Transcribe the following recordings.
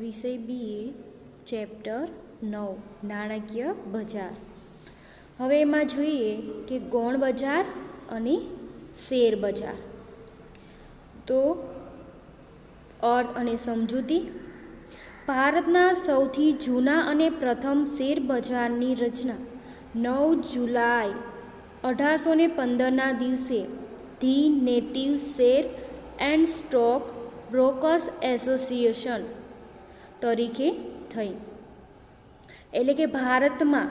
વિષય BA chapter 9 નાણાકીય બજાર. હવે એમાં જોઈએ કે ગૌણ બજાર અને શેર બજાર. તો અર્થ અને સમજૂતી. ભારતના સૌથી જૂના અને પ્રથમ શેર બજારની રચના 9 જુલાઈ 1815ના દિવસે the native share and stock brokers association તરીકે થઈ. એટલે કે ભારતમાં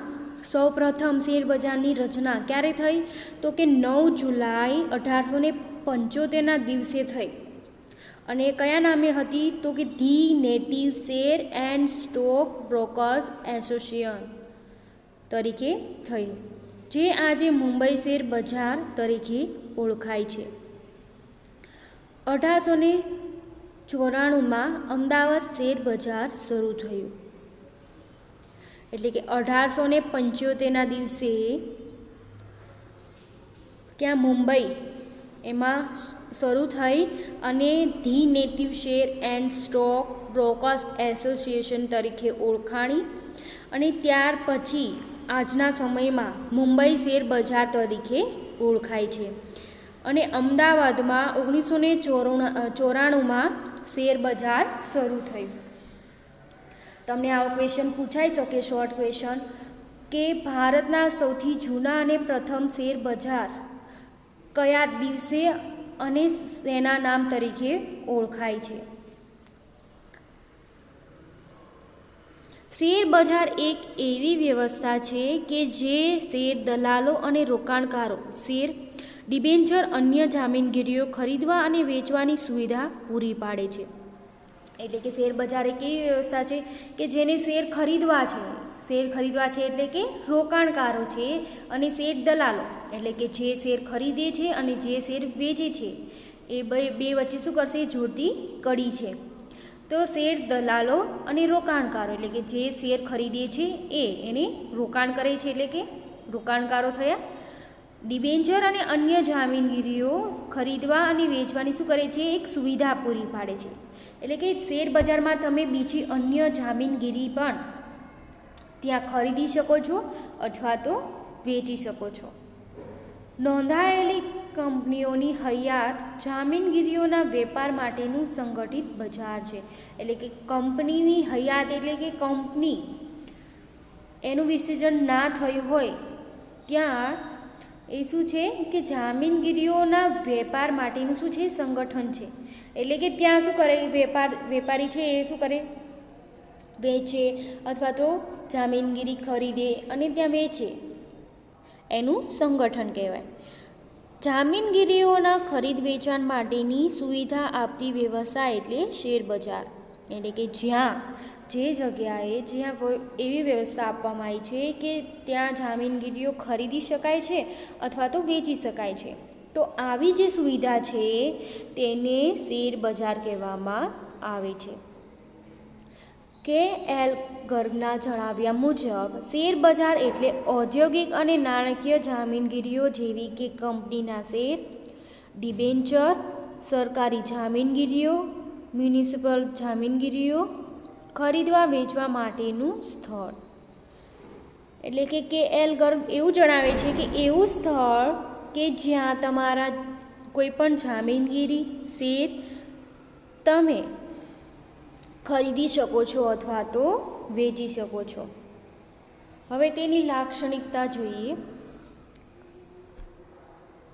સૌપ્રથમ શેર બજારની રચના ક્યારે થઈ? તો કે 9 જુલાઈ 1875ના દિવસે થઈ. અને કયા નામે હતી? તો કે the native share and stock brokers association તરીકે થઈ, જે આજે મુંબઈ શેર બજાર તરીકે ઓળખાય છે. 1894માં અમદાવાદ શેર બજાર શરૂ થયું. એટલે કે 1875ના દિવસે ક્યાં મુંબઈ એમાં શરૂ થઈ અને the native share and stock brokers association તરીકે ઓળખાણી. અને ત્યાર પછી આજના સમયમાં મુંબઈ શેર બજાર તરીકે ઓળખાય છે. અને અમદાવાદમાં 1994માં શેર બજાર શરૂ થયું. તમને આવો ક્વેશ્ચન પૂછાઈ શકે, શોર્ટ ક્વેશ્ચન, કે ભારતના સૌથી જૂના અને પ્રથમ શેર બજાર કયા દિવસે અને તેના નામ તરીકે ઓળખાય છે? શેર બજાર એક એવી વ્યવસ્થા છે કે જે શેર દલાલો અને રોકાણકારો શેર, ડિબેન્ચર, અન્ય જામીનગીરીઓ ખરીદવા અને વેચવાની સુવિધા પૂરી પાડે છે. એટલે કે શેર બજાર એક એવી વ્યવસ્થા છે કે જેને શેર ખરીદવા છે એટલે કે રોકાણકારો છે, અને શેર દલાલો એટલે કે જે શેર ખરીદે છે અને જે શેર વેચે છે, એ બે વચ્ચે શું કરશે? જોડતી કડી છે. તો શેર દલાલો અને રોકાણકારો એટલે કે જે શેર ખરીદે છે એને રોકાણ કરે છે એટલે કે રોકાણકારો થયા. ડિબેન્ચર અને અન્ય જામીનગીરીઓ ખરીદવા અને વેચવાની શું કરે છે? એક સુવિધા પૂરી પાડે છે. એટલે કે શેર બજારમાં તમે બીજી અન્ય જામીનગીરી પણ ત્યાં ખરીદી શકો છો અથવા તો વેચી શકો છો. નોંધાયેલી કંપનીઓની હયાત જામીનગીરીઓના વેપાર માટેનું સંગઠિત બજાર છે. એટલે કે કંપનીની હયાત એટલે કે કંપની એનું વિસર્જન ના થયું હોય ત્યાં એ શું છે કે જામીનગીરીઓના વેપાર માટેનું શું છે? સંગઠન છે. એટલે કે ત્યાં શું કરે? વેપારી છે એ શું કરે? વેચે અથવા તો જામીનગીરી ખરીદે અને ત્યાં વેચે, એનું સંગઠન કહેવાય. જામીનગીરીઓના ખરીદ વેચાણ માટેની સુવિધા આપતી વ્યવસ્થા એટલે શેર બજાર. એટલે કે જ્યાં એવી વ્યવસ્થા આપવામાં આવી છે કે ત્યાં જામીનગીરીઓ ખરીદી શકાય છે અથવા તો વેચી શકાય છે. તો આવી જે સુવિધા છે તેને શેર બજાર કહેવામાં આવે છે. કે.એલ. ગર્ગના જણાવ્યા મુજબ શેર બજાર એટલે ઔદ્યોગિક અને નાણાકીય જામીનગીરીઓ જેવી કે કંપનીના શેર, ડિબેન્ચર, સરકારી જામીનગીરીઓ, મ્યુનિસિપલ જામીનગીરીઓ ખરીદવા વેચવા માટેનું સ્થળ. એટલે કે કે.એલ. ગર્ગ એવું જણાવે છે કે એવું સ્થળ કે જ્યાં તમારા કોઈપણ જામીનગીરી શેર તમે ખરીદી શકો છો અથવા તો વેચી શકો છો. હવે તેની લાક્ષણિકતા જોઈએ.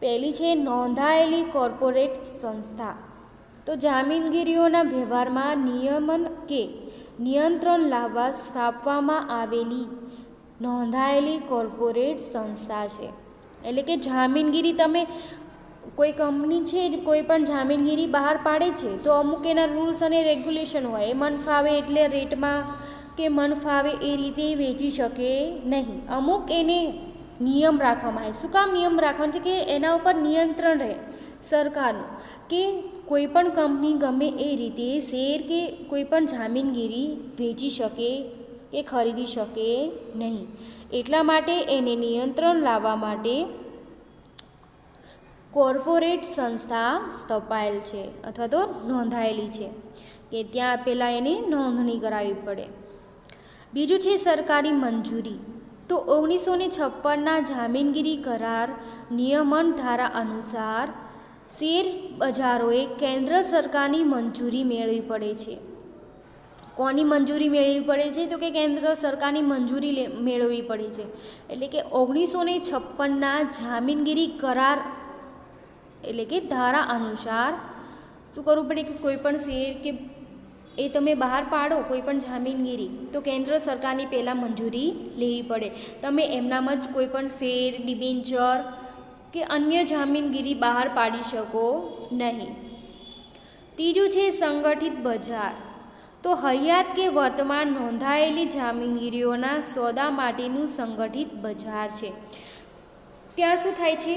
પહેલી છે નોંધાયેલી કોર્પોરેટ સંસ્થા. તો જામીનગીરીઓના વ્યવહારમાં નિયમન કે નિયંત્રણ લાવવા સ્થાપવામાં આવેલી નોંધાયેલી કોર્પોરેટ સંસ્થા છે. એટલે કે જામીનગીરી તમે કોઈ કંપની છે કોઈ પણ જામીનગીરી બહાર પાડે છે તો અમુક એના રૂલ્સ અને રેગ્યુલેશન હોય. એ મન ફાવે એટલે રેટમાં કે મન ફાવે એ રીતે વેચી શકે નહીં. અમુક એને નિયમ રાખવામાં આવે. શું કામ નિયમ રાખવાનું છે? કે એના ઉપર નિયંત્રણ રહે સરકારનું, કે કોઈ પણ કંપની ગમે એ રીતે શેર કે કોઈ પણ જામીનગીરી વેચી શકે કે ખરીદી શકે નહીં. એટલા માટે એને નિયંત્રણ લાવવા માટે કોર્પોરેટ સંસ્થા સ્થપાયેલ છે અથવા તો નોંધાયેલી છે કે ત્યાં પહેલાં એની નોંધણી કરાવવી પડે. બીજું છે સરકારી મંજૂરી. તો 1956ના જામીનગીરી કરાર નિયમન ધારા અનુસાર શેર બજારોએ કેન્દ્ર સરકારની મંજૂરી મેળવવી પડે છે. કોની મંજૂરી મેળવવી પડે છે? તો કે કેન્દ્ર સરકારની મંજૂરી મેળવવી પડે છે. એટલે કે 1956ના જામીનગીરી કરાર એટલે કે ધારા અનુસાર શું કરવું પડે કે કોઈ પણ શેર કે એ તમે બહાર પાડો કોઈ પણ જામીનગીરી તો કેન્દ્ર સરકારની પહેલાં મંજૂરી લેવી પડે. તમે એમનામ જ કોઈ પણ શેર, ડિબેન્ચર કે અન્ય જામીનગીરી બહાર પાડી શકો નહીં. ત્રીજું છે સંગઠિત બજાર. તો હયાત કે વર્તમાન નોંધાયેલી જામીનગીરીઓના સોદા માટેનું સંગઠિત બજાર છે. ત્યાં શું થાય છે?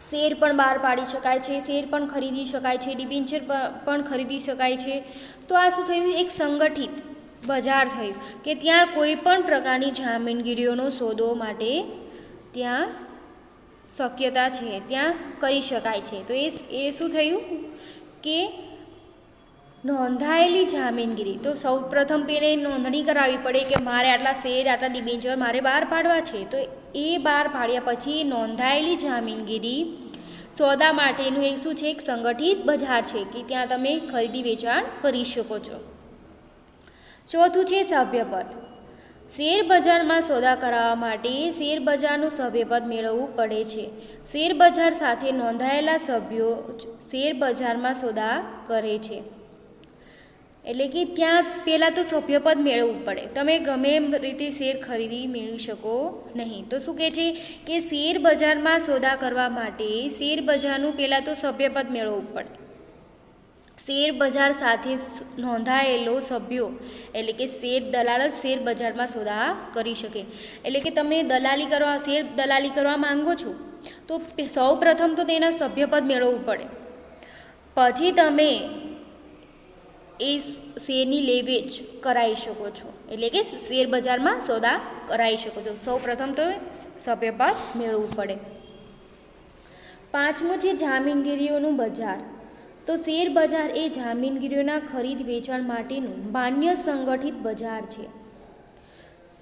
શેર પણ બહાર પાડી શકાય છે, શેર પણ ખરીદી શકાય છે, ડિબેન્ચર પણ ખરીદી શકાય છે. તો આ શું થયું? એક સંગઠિત બજાર થયું કે ત્યાં કોઈ પણ પ્રકારની જામીનગીરીઓનો સોદો માટે ત્યાં શક્યતા છે, ત્યાં કરી શકાય છે. તો એ શું થયું કે નોંધાયેલી જામીનગીરી. તો સૌ પ્રથમ પેલે નોંધણી કરાવવી પડે કે મારે આટલા શેર, આટલા ડિબેન્ચર મારે બહાર પાડવા છે. તો એ બહાર પાડ્યા પછી નોંધાયેલી જામીનગીરી સોદા માટેનું એક શું છે? એક સંગઠિત બજાર છે કે ત્યાં તમે ખરીદી વેચાણ કરી શકો છો. ચોથું છે સભ્યપદ. શેર બજારમાં સોદા કરાવવા માટે શેર બજારનું સભ્યપદ મેળવવું પડે છે. શેર બજાર સાથે નોંધાયેલા સભ્યો શેર બજારમાં સોદા કરે છે. એટલે કે ત્યાં પહેલાં તો સભ્યપદ મેળવવું પડે. તમે ગમે એમ રીતે શેર ખરીદી મેળવી શકો નહીં. તો શું કહે છે કે શેર બજારમાં સોદા કરવા માટે શેર બજારનું પહેલાં તો સભ્યપદ મેળવવું પડે. શેર બજાર સાથે નોંધાયેલો સભ્યો એટલે કે શેર દલાલ જ શેર બજારમાં સોદા કરી શકે. એટલે કે તમે શેર દલાલી કરવા માંગો છો તો સૌ પ્રથમ તો તેના સભ્યપદ મેળવવું પડે. પછી તમે એ શેરની લે વેચ કરાવી શકો છો. એટલે કે શેર બજારમાં સોદા કરાવી શકો છો. સૌ પ્રથમ તો સભ્યપદ મેળવવું પડે. પાંચમું છે જામીનગીરીઓનું બજાર. તો શેર બજાર એ જામીનગીરીઓના ખરીદ વેચાણ માટેનું માન્ય સંગઠિત બજાર છે.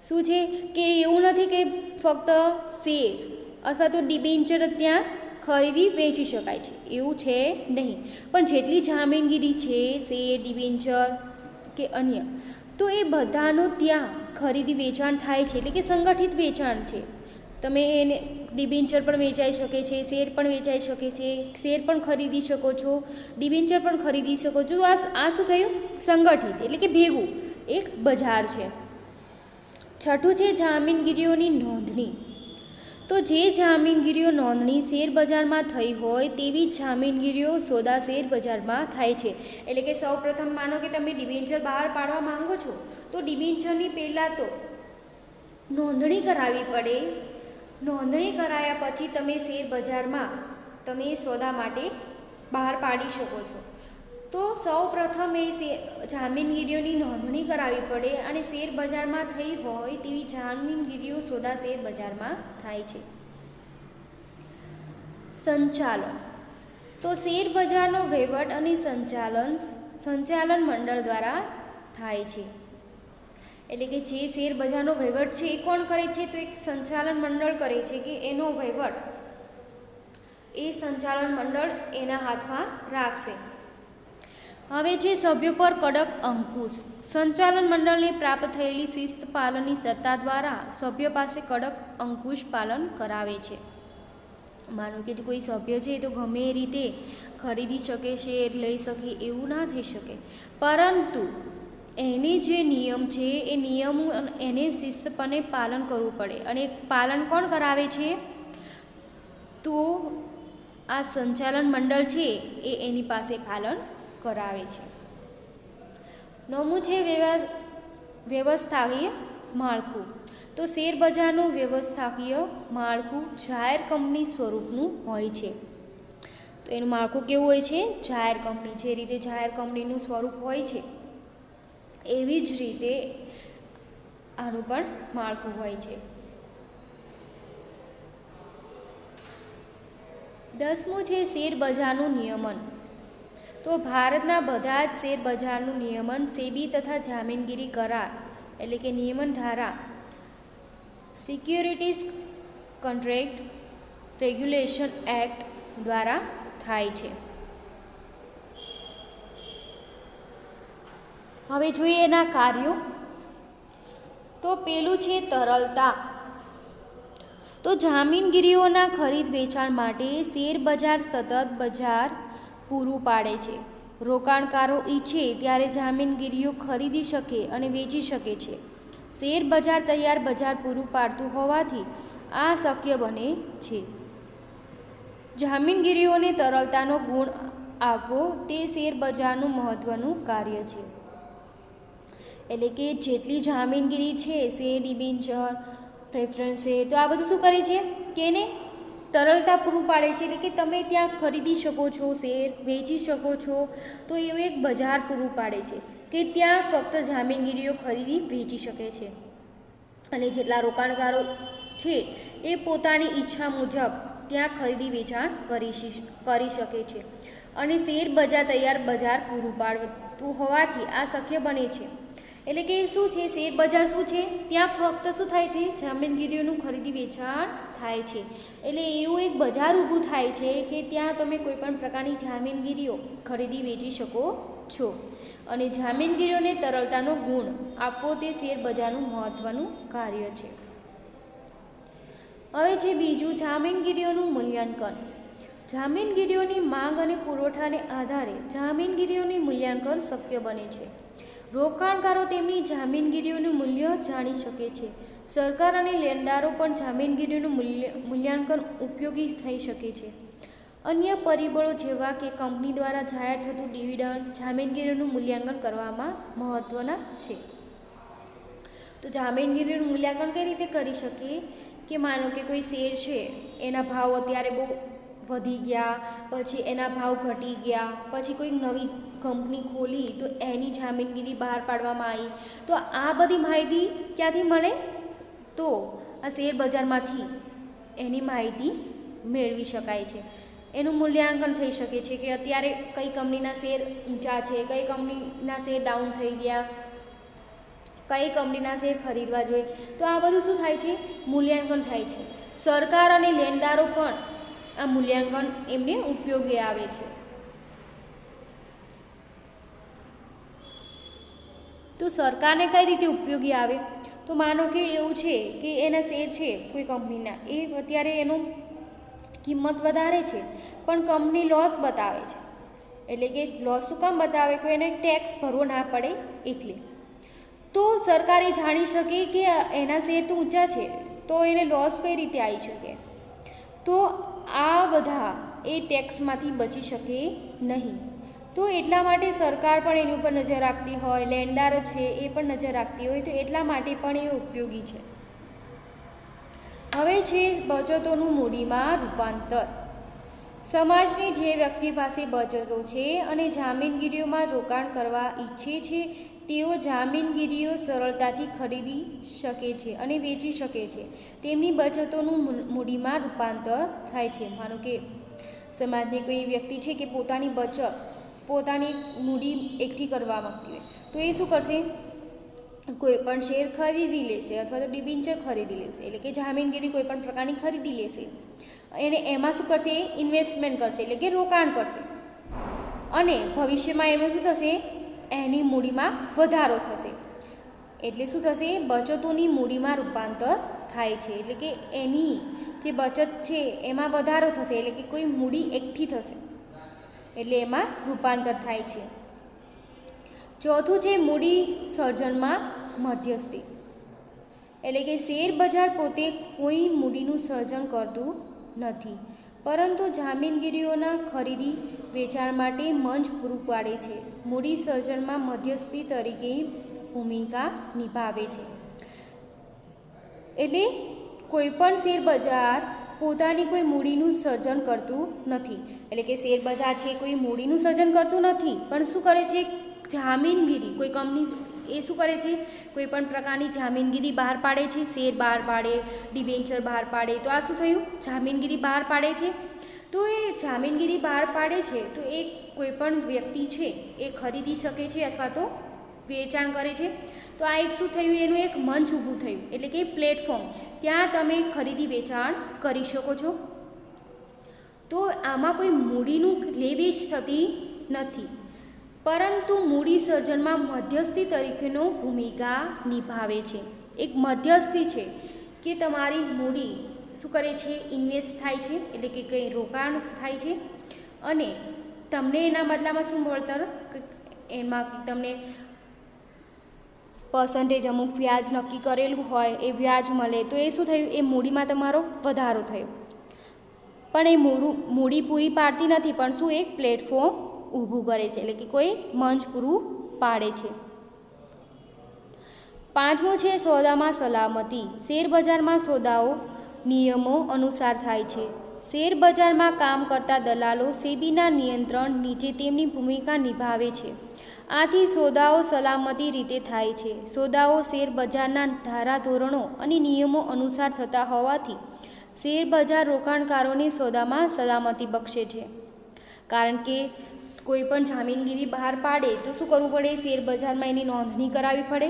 શું છે કે એવું નથી કે ફક્ત શેર અથવા તો ડિબેન્ચર ત્યાં ખરીદી વેચી શકાય છે, એવું છે નહીં. પણ જેટલી જામીનગીરી છે, શેર, ડિબેન્ચર કે અન્ય, તો એ બધાનું ત્યાં ખરીદી વેચાણ થાય છે. એટલે કે સંગઠિત વેચાણ છે. તમે એને ડિબેન્ચર પણ વેચાઈ શકે છે, શેર પણ વેચાઈ શકે છે, શેર પણ ખરીદી શકો છો, ડિબેન્ચર પણ ખરીદી શકો છો. આ શું થયું? સંગઠિત એટલે કે ભેગું એક બજાર છે. છઠ્ઠું છે જામીનગીરીઓની નોંધણી. તો જે જામીનગીરીઓ નોંધણી શેર બજારમાં થઈ હોય તેવી જામીનગીરીઓ સોદા શેર બજારમાં થાય છે. એટલે કે સૌ પ્રથમ માનો કે તમે ડિબેન્ચર બહાર પાડવા માંગો છો તો ડિબેન્ચરની પહેલાં તો નોંધણી કરાવવી પડે. નોંધણી કરાયા પછી તમે શેર બજારમાં તમે સોદા માટે બહાર પાડી શકો છો. તો સૌ પ્રથમ એ જામીનગીરીઓની નોંધણી કરાવવી પડે અને શેર બજારમાં થઈ હોય તેવી જામીનગીરીઓ સોદા શેર બજારમાં થાય છે. સંચાલન. તો શેર બજારનો વહીવટ અને સંચાલન મંડળ દ્વારા થાય છે. એટલે કે જે શેર બજારનો વહીવટ છે એ કોણ કરે છે? તો એક સંચાલન મંડળ કરે છે કે એનો વહીવટ એ સંચાલન મંડળ એના હાથમાં રાખશે. હવે છે સભ્યો પર કડક અંકુશ. સંચાલન મંડળને પ્રાપ્ત થયેલી શિસ્ત પાલનની સત્તા દ્વારા સભ્ય પાસે કડક અંકુશ પાલન કરાવે છે. માનો કે કોઈ સભ્ય છે તો ગમે એ રીતે ખરીદી શકે, શેર લઈ શકે, એવું ના થઈ શકે. પરંતુ એને જે નિયમ છે એ નિયમ એને શિસ્તપણે પાલન કરવું પડે. અને પાલન કોણ કરાવે છે? તો આ સંચાલન મંડળ છે એ એની પાસે પાલન કરાવે છે. નવમું છે વ્યવસ્થાકીય માળખું. તો શેર બજારનું વ્યવસ્થાકીય માળખું જાહેર કંપની સ્વરૂપનું હોય છે. તો એનું માળખું કેવું હોય છે? જાહેર કંપની. જે રીતે જાહેર કંપનીનું સ્વરૂપ હોય છે એવી જ રીતે આનું પણ માળખું હોય છે. 10મું છે શેર બજારનું નિયમન. તો ભારતના બધા જ શેર બજારનું નિયમન સેબી તથા જામીનગીરી કરાર એટલે કે નિયમન ધારા સિક્યોરિટીઝ કોન્ટ્રેક્ટ રેગ્યુલેશન એક્ટ દ્વારા થાય છે. હવે જોઈએ એના કાર્યો. તો પેલું છે તરલતા. તો જામીનગીરીઓના ખરીદ વેચાણ માટે શેર બજાર સતત બજાર પૂરું પાડે છે. રોકાણકારો ઈચ્છે ત્યારે જામીનગીરીઓ ખરીદી શકે અને વેચી શકે છે. શેર બજાર તૈયાર બજાર પૂરું પાડતું હોવાથી આ શક્ય બને છે. જામીનગીરીઓને તરલતાનો ગુણ આપવો તે શેર બજારનું મહત્ત્વનું કાર્ય છે. એટલે કે જેટલી જામીનગીરી છે શેર ડિબેન્ચર પ્રેફરન્સ શેર તો આ બધું શું કરે છે કે એને તરલતા પૂરું પાડે છે. એટલે કે તમે ત્યાં ખરીદી શકો છો, શેર વેચી શકો છો. તો એવું એક બજાર પૂરું પાડે છે કે ત્યાં ફક્ત જામીનગીરીઓ ખરીદી વેચી શકે છે અને જેટલા રોકાણકારો છે એ પોતાની ઈચ્છા મુજબ ત્યાં ખરીદી વેચાણ કરી શકે છે. અને શેર બજાર તૈયાર બજાર પૂરું પાડતું હોવાથી આ શક્ય બને છે. એટલે કે શું છે શેર બજાર શું છે ત્યાં ફક્ત શું થાય છે જામીનગીરીઓનું ખરીદી વેચાણ થાય છે. એટલે એવું એક બજાર ઊભું થાય છે કે ત્યાં તમે કોઈપણ પ્રકારની જામીનગીરીઓ ખરીદી વેચી શકો છો. અને જામીનગીરીઓને તરલતાનો ગુણ આપવો તે શેર બજારનું મહત્ત્વનું કાર્ય છે. હવે છે બીજું જામીનગીરીઓનું મૂલ્યાંકન. જામીનગીરીઓની માંગ અને પુરવઠાને આધારે જામીનગીરીઓનું મૂલ્યાંકન શક્ય બને છે. રોકાણકારો તેમની જામીનગીરીઓનું મૂલ્ય જાણી શકે છે. સરકાર અને લેણદારો પણ જામીનગીરીઓનું મૂલ્યાંકન ઉપયોગી થઈ શકે છે. અન્ય પરિબળો જેવા કે કંપની દ્વારા જાહેર થતું ડિવિડન્ડ જામીનગીરીઓનું મૂલ્યાંકન કરવામાં મહત્ત્વના છે. તો જામીનગીરીનું મૂલ્યાંકન કઈ રીતે કરી શકીએ કે માનો કે કોઈ શેર છે એના ભાવ અત્યારે બહુ વધી ગયા, પછી એના ભાવ ઘટી ગયા, પછી કોઈ નવી કંપની ખોલી તો એની જામીનગીરી બહાર પાડવામાં આવી. તો આ બધી માહિતી ક્યાંથી મળે? તો આ શેર બજારમાંથી એની માહિતી મેળવી શકાય છે. એનું મૂલ્યાંકન થઈ શકે છે કે અત્યારે કઈ કંપનીના શેર ઊંચા છે, કઈ કંપનીના શેર ડાઉન થઈ ગયા, કઈ કંપનીના શેર ખરીદવા જોઈએ. તો આ બધું શું થાય છે? મૂલ્યાંકન થાય છે. સરકાર અને લેણદારો પણ આ મૂલ્યાંકન એમને ઉપયોગી આવે છે. તો સરકારને કઈ રીતે ઉપયોગી આવે? તો માનો કે એવું છે કે એના શેર છે કોઈ કંપનીના એ અત્યારે એનું કિંમત વધારે છે પણ કંપની લોસ બતાવે છે. એટલે કે લોસ શું કામ બતાવે? કે એને ટેક્સ ભરવો ના પડે એટલે. તો સરકાર એ જાણી શકે કે એના શેર તો ઊંચા છે તો એને લોસ કઈ રીતે આવી શકે. તો આ બધા એ ટેક્સમાંથી બચી શકે નહીં. તો એટલા માટે સરકાર પણ એની ઉપર નજર રાખતી હોય, લેણદારો છે એ પણ નજર રાખતી હોય. તો એટલા માટે પણ એ ઉપયોગી છે. હવે છે બચતોનું મૂડીમાં રૂપાંતર. સમાજની જે વ્યક્તિ પાસે બચતો છે અને જામીનગીરીઓમાં રોકાણ કરવા ઈચ્છે છે તેઓ જામીનગીરીઓ સરળતાથી ખરીદી શકે છે અને વેચી શકે છે. તેમની બચતોનું મૂડીમાં રૂપાંતર થાય છે. માનો કે સમાજની કોઈ વ્યક્તિ છે કે પોતાની બચત પોતાની મૂડી એકઠી કરવા માગતી હોય તો એ શું કરશે? કોઈ પણ શેર ખરીદી લેશે અથવા તો ડિબેન્ચર ખરીદી લેશે. એટલે કે જામીનગીરી કોઈ પણ પ્રકારની ખરીદી લેશે. એને એમાં શું કરશે? ઇન્વેસ્ટમેન્ટ કરશે એટલે કે રોકાણ કરશે. અને ભવિષ્યમાં એનું શું થશે? એની મૂડીમાં વધારો થશે. એટલે શું થશે? બચતોની મૂડીમાં રૂપાંતર થાય છે. એટલે કે એની જે બચત છે એમાં વધારો થશે. એટલે કે કોઈ મૂડી એકઠી થશે એટલે એમાં રૂપાંતર થાય છે. ચોથું છે મૂડી સર્જનમાં મધ્યસ્થી. એટલે કે શેર બજાર પોતે કોઈ મૂડીનું સર્જન કરતું નથી પરંતુ જામીનગીરીઓના ખરીદી વેચાણ માટે મંચ પૂરું પાડે છે. મૂડી સર્જનમાં મધ્યસ્થી તરીકે ભૂમિકા નિભાવે છે. એટલે કોઈપણ શેર બજાર પોતાની કોઈ મૂડીનું સર્જન કરતું નથી. એટલે કે શેર બજાર છે કોઈ મૂડીનું સર્જન કરતું નથી પણ શું કરે છે? જામીનગીરી કોઈ કંપની એ શું કરે છે? કોઈ પણ પ્રકારની જામીનગીરી બહાર પાડે છે. શેર બહાર પાડે, ડિબેન્ચર બહાર પાડે. તો આ શું થયું? જામીનગીરી બહાર પાડે છે. તો એ જામીનગીરી બહાર પાડે છે તો એ કોઈ પણ વ્યક્તિ છે એ ખરીદી શકે છે અથવા તો વેચાણ કરે છે. તો આ એક શું થયું, એનું એક મંચ ઊભું થયું, એટલે કે પ્લેટફોર્મ. ત્યાં તમે ખરીદી વેચાણ કરી શકો છો. તો આમાં કોઈ મૂડીનું લે વેચ થતી નથી, પરંતુ મૂડી સર્જનમાં મધ્યસ્થી તરીકેનો ભૂમિકા નિભાવે છે. એક મધ્યસ્થી છે કે તમારી મૂડી શું કરે છે, ઇન્વેસ્ટ થાય છે, એટલે કે કંઈ રોકાણ થાય છે અને તમને એના બદલામાં શું વળતર, એમાં તમને પર્સન્ટેજ અમુક વ્યાજ નક્કી કરેલું હોય એ વ્યાજ મળે. તો એ શું થયું, એ મૂડીમાં તમારો વધારો થયો. પણ એ મૂડી પૂરી પાડતી નથી, પણ શું એક પ્લેટફોર્મ ઊભું કરે છે, એટલે કે કોઈ મંચ પૂરું પાડે છે. પાંચમું છે સોદામાં સલામતી. શેરબજારમાં સોદાઓ નિયમો અનુસાર થાય છે. શેરબજારમાં કામ કરતા દલાલો સેબીના નિયંત્રણ નીચે તેમની ભૂમિકા નિભાવે છે. આથી સોદાઓ સલામતી રીતે થાય છે. સોદાઓ શેરબજારના ધારાધોરણો અને નિયમો અનુસાર થતા હોવાથી શેરબજાર રોકાણકારોને સોદામાં સલામતી બક્ષે છે. કારણ કે કોઈ પણ જામીનગીરી બહાર પાડે તો શું કરવું પડે, શેરબજારમાં એની નોંધણી કરાવવી પડે.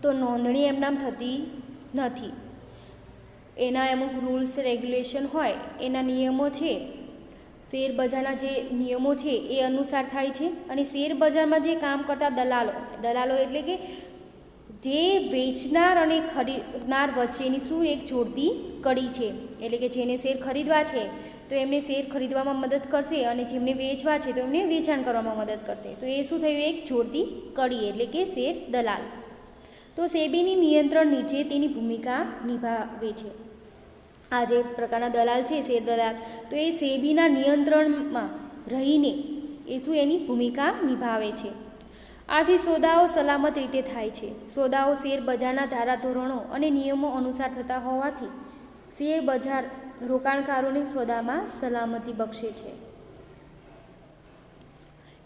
તો નોંધણી એમનામ થતી નથી, એના અમુક રૂલ્સ રેગ્યુલેશન હોય, એના નિયમો છે, શેરબજારના જે નિયમો છે એ અનુસાર થાય છે. અને શેરબજારમાં જે કામ કરતા દલાલો એટલે કે જે વેચનાર અને ખરીદનાર વચ્ચેની શું એક જોડતી કડી છે, એટલે કે જેને શેર ખરીદવા છે તો એમને શેર ખરીદવામાં મદદ કરશે અને જેમને વેચવા છે તો એમને વેચાણ કરવામાં મદદ કરશે. તો એ શું થયું, એક જોડતી કડી એટલે કે શેર દલાલ. તો સેબીની નિયંત્રણ નીચે તેની ભૂમિકા નિભાવે છે. આ જે પ્રકારના દલાલ છે, શેર દલાલ, તો એ સેબીના નિયંત્રણમાં રહીને એ શું એની ભૂમિકા નિભાવે છે. આથી સોદાઓ સલામત રીતે થાય છે. સોદાઓ શેરબજારના ધારાધોરણો અને નિયમો અનુસાર થતા હોવાથી શેરબજાર રોકાણકારોને સોદામાં સલામતી બક્ષે છે.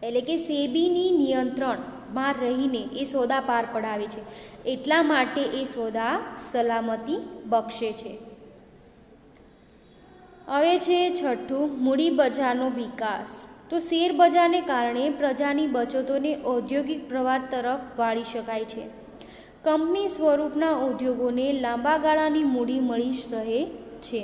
એટલે કે સેબીની નિયંત્રણમાં રહીને એ સોદા પાર પડાવે છે, એટલા માટે એ સોદા સલામતી બક્ષે છે. હવે છે છઠ્ઠું, મૂડી બજારનો વિકાસ. તો શેર બજારને કારણે પ્રજાની બચતોને ઔદ્યોગિક પ્રવાહ તરફ વાળી શકાય છે. કંપની સ્વરૂપના ઉદ્યોગોને લાંબા ગાળાની મૂડી મળી રહે છે.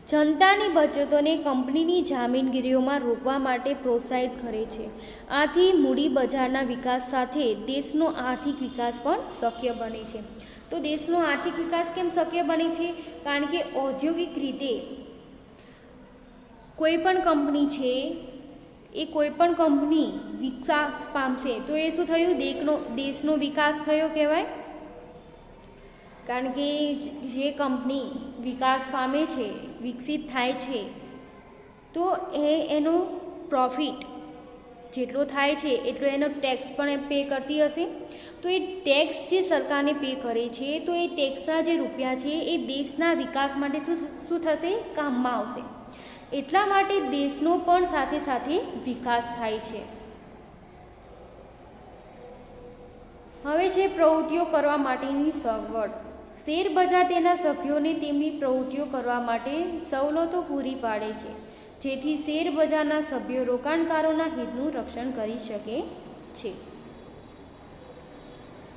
જનતાની બચતોને કંપનીની જામીનગીરીઓમાં રોકવા માટે પ્રોત્સાહિત કરે છે. આથી મૂડી બજારના વિકાસ સાથે દેશનો આર્થિક વિકાસ પણ શક્ય બને છે. તો દેશનો આર્થિક વિકાસ કેમ શક્ય બને છે? કારણ કે ઔદ્યોગિક રીતે કોઈ પણ કંપની છે એ કોઈ પણ કંપની વિકાસ પામશે તો એ શું થયું, દેશનો વિકાસ થયો કહેવાય. કારણ કે જે કંપની વિકાસ પામે છે, વિકસિત થાય છે, તો એનો પ્રોફિટ જેટલો થાય છે એટલો એનો ટેક્સ પણ પે કરતી હશે. તો એ ટેક્સ જે સરકારને પે કરે છે તો એ ટેક્સના જે રૂપિયા છે એ દેશના વિકાસ માટે શું થશે, કામમાં આવશે. એટલા માટે દેશનો પણ સાથે સાથે વિકાસ થાય છે. હવે છે પ્રવૃત્તિઓ કરવા માટેની સગવડ. શેરબજાર તેના સભ્યોને તેમની પ્રવૃત્તિઓ કરવા માટે સવલતો પૂરી પાડે છે, જેથી શેરબજારના સભ્યો રોકાણકારોના હિતનું રક્ષણ કરી શકે છે.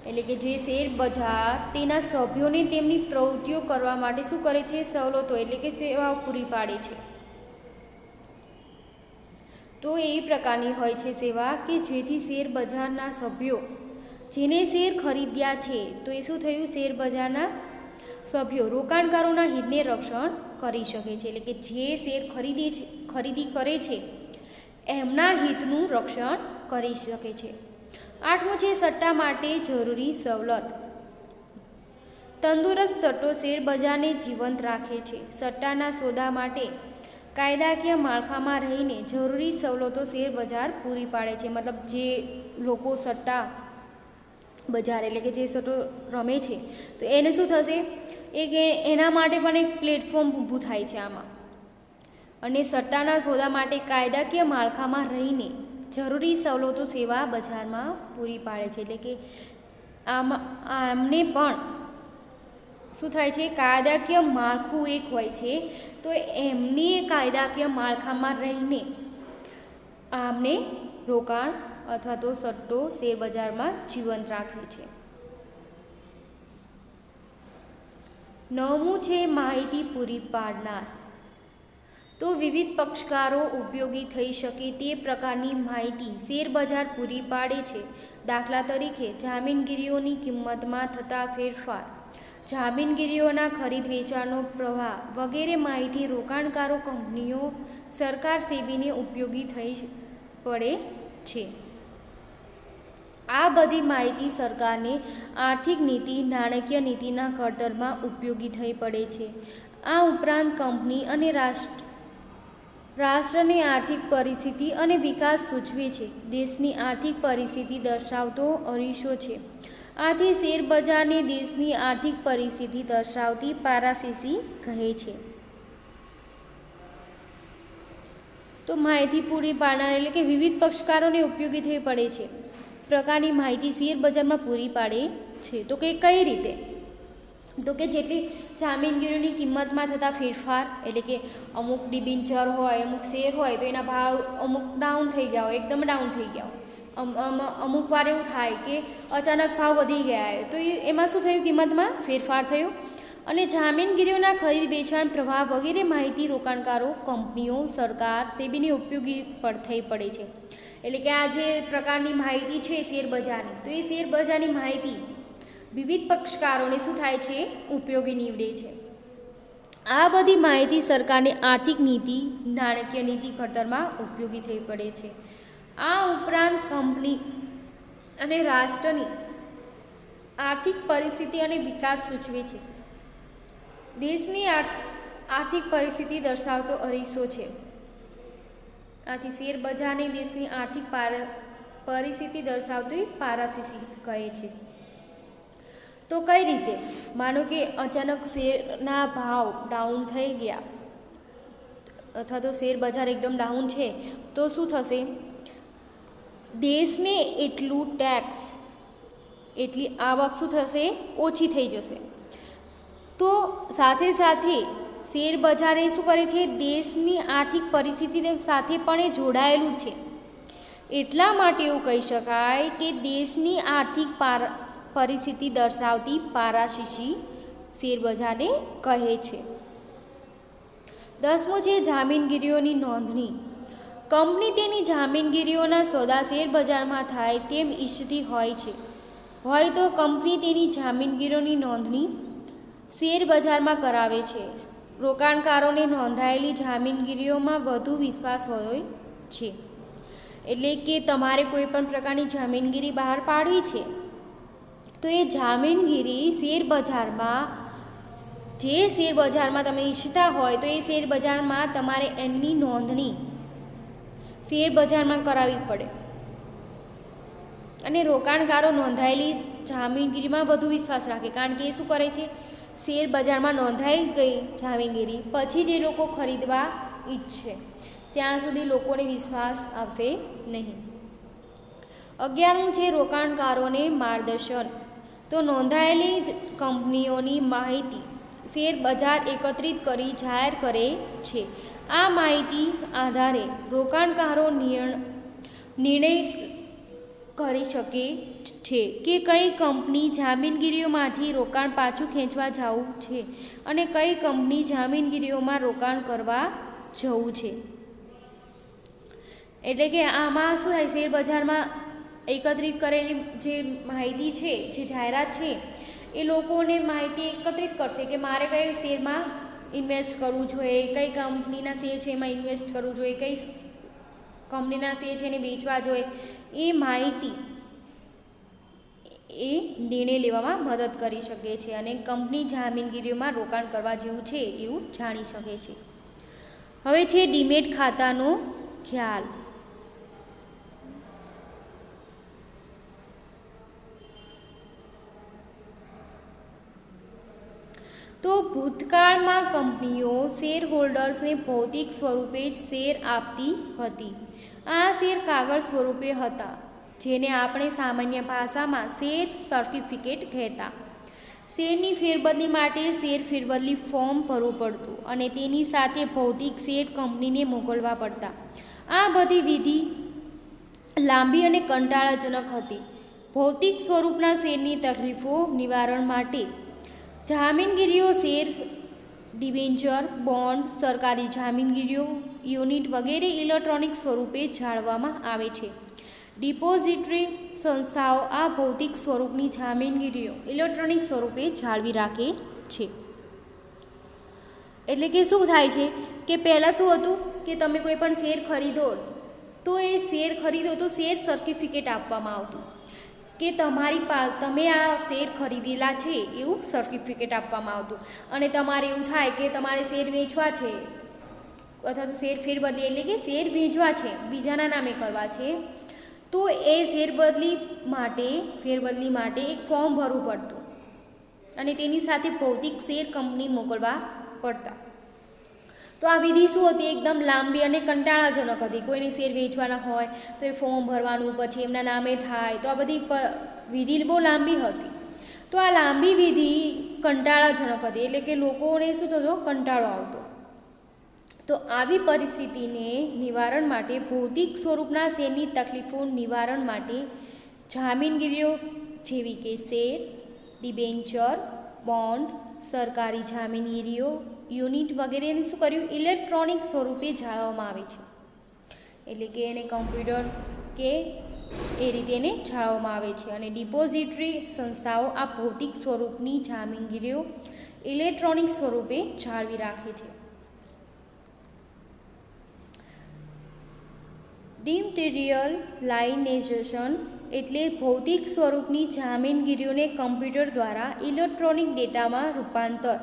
એટલે કે જે શેરબજાર તેના સભ્યોને તેમની પ્રવૃત્તિઓ કરવા માટે શું કરે છે, સવલતો એટલે કે સેવાઓ પૂરી પાડે છે. તો એ પ્રકારની હોય છે સેવા કે જેથી શેરબજારના સભ્યો જેને શેર ખરીદ્યા છે તો એ શું થયું, શેરબજારના સભ્યો રોકાણકારોના હિતને રક્ષણ કરી શકે છે. એટલે કે જે શેર ખરીદી કરે છે એમના હિતનું રક્ષણ કરી શકે છે. આઠમું છે સટ્ટા માટે જરૂરી સવલત. તંદુરસ્ત સટ્ટો શેરબજારને જીવંત રાખે છે. સટ્ટાના સોદા માટે કાયદાકીય માળખામાં રહીને જરૂરી સવલતો શેરબજાર પૂરી પાડે છે. મતલબ જે લોકો સટ્ટા બજાર એટલે કે જે સટ્ટો રમે છે તો એને શું થશે, એના માટે પણ એક પ્લેટફોર્મ ઊભું થાય છે આમાં. અને સટ્ટાના સોદા માટે કાયદાકીય માળખામાં રહીને જરૂરી સવલતો સેવા બજારમાં પૂરી પાડે છે. એટલે કે આમને પણ શું થાય છે, કાયદાકીય માળખું એક હોય છે, તો એમની કાયદાકીય માળખામાં રહીને આમને રોકાણ અથવા તો સટ્ટો શેરબજારમાં જીવંત રાખે છે. 9મું છે માહિતી પૂરી પાડનાર. તો વિવિધ પક્ષકારો ઉપયોગી થઈ શકે તે પ્રકારની માહિતી શેરબજાર પૂરી પાડે છે. દાખલા તરીકે જામીનગીરીઓની કિંમતમાં થતા ફેરફાર, જામીનગીરીઓના ખરીદ વેચાણનો પ્રવાહ વગેરે માહિતી રોકાણકારો, કંપનીઓ, સરકાર, સેબીને ઉપયોગી થઈ પડે છે. આ બધી માહિતી સરકારને આર્થિક નીતિ, નાણાકીય નીતિના ઘડતરમાં ઉપયોગી થઈ પડે છે. આ ઉપરાંત કંપની અને રાષ્ટ્રની આર્થિક પરિસ્થિતિ અને વિકાસ સૂચવે છે. દેશની આર્થિક પરિસ્થિતિ દર્શાવતો અરીસો છે. આથી શેરબજારને દેશની આર્થિક પરિસ્થિતિ દર્શાવતી પારાશીશી કહે છે. તો માહિતી પૂરી પાડનાર એટલે કે વિવિધ પક્ષકારોને ઉપયોગી થઈ પડે છે પ્રકારની માહિતી શેરબજારમાં પૂરી પાડે છે. તો કે કઈ રીતે? તો કે જેટલી જામીનગીરીઓની કિંમતમાં થતા ફેરફાર, એટલે કે અમુક ડિબેન્ચર હોય, અમુક શેર હોય તો એના ભાવ અમુક ડાઉન થઈ ગયા હોય, એકદમ ડાઉન થઈ ગયા હોય. અમુક વાર એવું થાય કે અચાનક ભાવ વધી ગયા હોય, તો એમાં શું થયું, કિંમતમાં ફેરફાર થયો. અને જામીનગીરીઓના ખરીદ વેચાણ પ્રવાહ વગેરે માહિતી રોકાણકારો, કંપનીઓ, સરકાર, સેબીને ઉપયોગી થઈ પડે છે. એટલે કે આ જે પ્રકારની માહિતી છે શેરબજારની, તો એ શેરબજારની માહિતી વિવિધ પક્ષકારોને શું થાય છે, ઉપયોગી નીવડે છે. આ બધી માહિતી સરકારની આર્થિક નીતિ, નાણાકીય નીતિ ઘડતરમાં ઉપયોગી થઈ પડે છે. આ ઉપરાંત કંપની અને રાષ્ટ્રની આર્થિક પરિસ્થિતિ અને વિકાસ સૂચવે છે. દેશની આર્થિક પરિસ્થિતિ દર્શાવતો અરીસો છે. આથી શેરબજારને દેશની આર્થિક પરિસ્થિતિ દર્શાવતી પારાશીશી કહે છે. તો કઈ રીતે? માનો કે અચાનક શેરના ભાવ ડાઉન થઈ ગયા અથવા તો શેરબજાર એકદમ ડાઉન છે, તો શું થશે, દેશને એટલું ટેક્સ, એટલી આવક શું થશે, ઓછી થઈ જશે. તો સાથે સાથે શેરબજાર શું કરે છે, દેશની આર્થિક પરિસ્થિતિ સાથે પણ એ જોડાયેલું છે. એટલા માટે એવું કહી શકાય કે દેશની આર્થિક પરિસ્થિતિ દર્શાવતી પારાશીશી શેરબજારને કહે છે. 10મું છે જામીનગીરીઓની નોંધણી. કંપની તેની જામીનગીરીઓના સોદા શેરબજારમાં થાય તેમ ઈચ્છતી હોય તો કંપની તેની જામીનગીરીઓની નોંધણી શેરબજારમાં કરાવે છે. રોકાણકારોને નોંધાયેલી જામીનગીરીઓમાં વધુ વિશ્વાસ હોય છે. એટલે કે તમારે કોઈ પણ પ્રકારની જામીનગીરી બહાર પાડવી છે, તો એ જામીનગીરી શેરબજારમાં, જે શેરબજારમાં તમે ઈચ્છતા હોય તો એ શેરબજારમાં તમારે એની નોંધણી શેરબજારમાં કરાવવી પડે. અને રોકાણકારો નોંધાયેલી જામીનગીરીમાં વધુ વિશ્વાસ રાખે, કારણ કે એ શું કરે છે, શેરબજારમાં નોંધાઈ ગઈ જામીનગીરી પછી જે લોકો ખરીદવા ઈચ્છે ત્યાં સુધી લોકોને વિશ્વાસ આવશે નહીં. 11મું છે રોકાણકારોને માર્ગદર્શન. તો નોંધાયેલી કંપનીઓની માહિતી શેરબજાર એકત્રિત કરી જાહેર કરે છે. આ માહિતી આધારે રોકાણકારો નિર્ણય કરી શકે છે કે કઈ કંપની જામીનગીરીઓમાંથી રોકાણ પાછું ખેંચવા જવું છે અને કઈ કંપની જામીનગીરીઓમાં રોકાણ કરવા જવું છે. એટલે કે આમાં શું થાય, શેરબજારમાં એકત્રિત કરેલી જે માહિતી છે, જે જાહેરાત છે, એ લોકોને માહિતી એકત્રિત કરશે કે મારે કઈ શેરમાં ઇન્વેસ્ટ કરવું જોઈએ, કઈ કંપનીના શેર છે એમાં ઇન્વેસ્ટ કરવું જોઈએ, કઈ કંપનીના શેર છે એને વેચવા જોઈએ. એ માહિતી એ નિર્ણય લેવામાં મદદ કરી શકે છે અને કંપની જામીનગીરીઓમાં રોકાણ કરવા જેવું છે એવું જાણી શકે છે. હવે છે ડીમેટ ખાતાનો ખ્યાલ. તો ભૂતકાળમાં કંપનીઓ શેર હોલ્ડર્સને ભૌતિક સ્વરૂપે જ શેર આપતી હતી. આ શેર કાગળ સ્વરૂપે હતા, જેને આપણે સામાન્ય ભાષામાં શેર સર્ટિફિકેટ કહેતા. શેરની ફેરબદલી માટે શેર ફેરબદલી ફોર્મ ભરવું પડતું અને તેની સાથે ભૌતિક શેર કંપનીને મોકલવા પડતા. આ બધી વિધિ લાંબી અને કંટાળાજનક હતી. ભૌતિક સ્વરૂપના શેરની તકલીફો નિવારણ માટે જામીનગીરીઓ શેર, ડિબેન્ચર, બોન્ડ, સરકારી જામીનગીરીઓ, યુનિટ વગેરે ઇલેક્ટ્રોનિક સ્વરૂપે જાળવવામાં આવે છે. ડિપોઝિટરી સંસ્થાઓ આ ભૌતિક સ્વરૂપની જામીનગીરીઓ ઇલેક્ટ્રોનિક સ્વરૂપે જાળવી રાખે છે. એટલે કે શું થાય છે કે પહેલાં શું હતું કે તમે કોઈ પણ શેર ખરીદો તો એ શેર ખરીદો તો શેર સર્ટિફિકેટ આપવામાં આવતું કે તમે આ શેર ખરીદેલા છે એવું સર્ટિફિકેટ આપવામાં આવતું. અને તમારે એવું થાય કે તમારે શેર વેચવા છે અથવા તો શેર ફેરબદલી એટલે કે શેર વેચવા છે, બીજાના નામે કરવા છે, તો એ ફેરબદલી માટે એક ફોર્મ ભરવું પડતું અને તેની સાથે ભૌતિક શેર કંપની મોકલવા પડતા. તો આ વિધિ શું હતી? એકદમ લાંબી અને કંટાળાજનક હતી. કોઈને શેર વેચવાના હોય તો એ ફોર્મ ભરવાનું, પછી એમના નામે થાય, તો આ બધી વિધિ બહુ લાંબી હતી. તો આ લાંબી વિધિ કંટાળાજનક હતી, એટલે કે લોકોને શું થતો? કંટાળો આવતો. તો આવી પરિસ્થિતિને નિવારણ માટે ભૌતિક સ્વરૂપના શેરની તકલીફો નિવારણ માટે જામીનગીરીઓ જેવી કે શેર, ડિબેન્ચર, બોન્ડ, સરકારી જામીનગીરીઓ, યુનિટ વગેરેને શું કર્યું? ઇલેક્ટ્રોનિક સ્વરૂપે જાળવવામાં આવે છે. એટલે કે એને કમ્પ્યુટર કે એ રીતે એને જાળવવામાં આવે છે. અને ડિપોઝિટરી સંસ્થાઓ આ ભૌતિક સ્વરૂપની જામીનગીરીઓ ઇલેક્ટ્રોનિક સ્વરૂપે જાળવી રાખે છે. ડિમેટિરિયલાઇઝેશન એટલે ભૌતિક સ્વરૂપની જામીનગીરીઓને કમ્પ્યુટર દ્વારા ઇલેક્ટ્રોનિક ડેટામાં રૂપાંતર.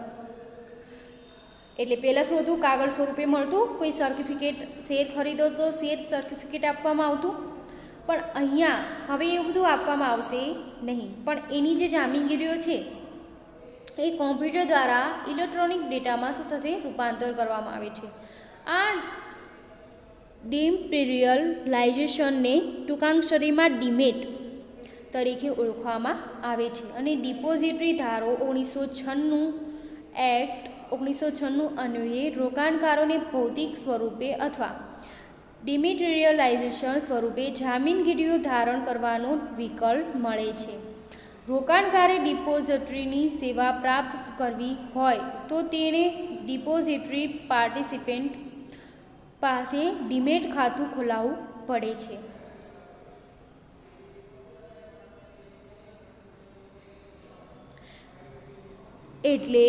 એટલે પહેલાં શું હતું? કાગળ સ્વરૂપે મળતું, કોઈ સર્ટિફિકેટ, શેર ખરીદો તો શેર સર્ટિફિકેટ આપવામાં આવતું, પણ અહીંયા હવે એવું બધું આપવામાં આવશે નહીં. પણ એની જે જામીનગીરીઓ છે એ કોમ્પ્યુટર દ્વારા ઇલેક્ટ્રોનિક ડેટામાં શું થશે? રૂપાંતર કરવામાં આવે છે. આ ડિમેટિરિયલાઇઝેશનને ટૂંકાક્ષરીમાં ડીમેટ તરીકે ઓળખવામાં આવે છે. અને ડિપોઝિટરી ધારો 1996 એક્ટ 1996 અન્વયે રોકાણકારોને ભૌતિક સ્વરૂપે અથવા ડિમેટિરિયલાઇઝેશન સ્વરૂપે જામીનગીરીઓ ધારણ કરવાનો વિકલ્પ મળે છે. રોકાણકારે ડિપોઝિટરીની સેવા પ્રાપ્ત કરવી હોય તો તેણે ડિપોઝિટરી પાર્ટિસિપન્ટ પાસે ડીમેટ ખાતું ખોલાવવું પડે છે. એટલે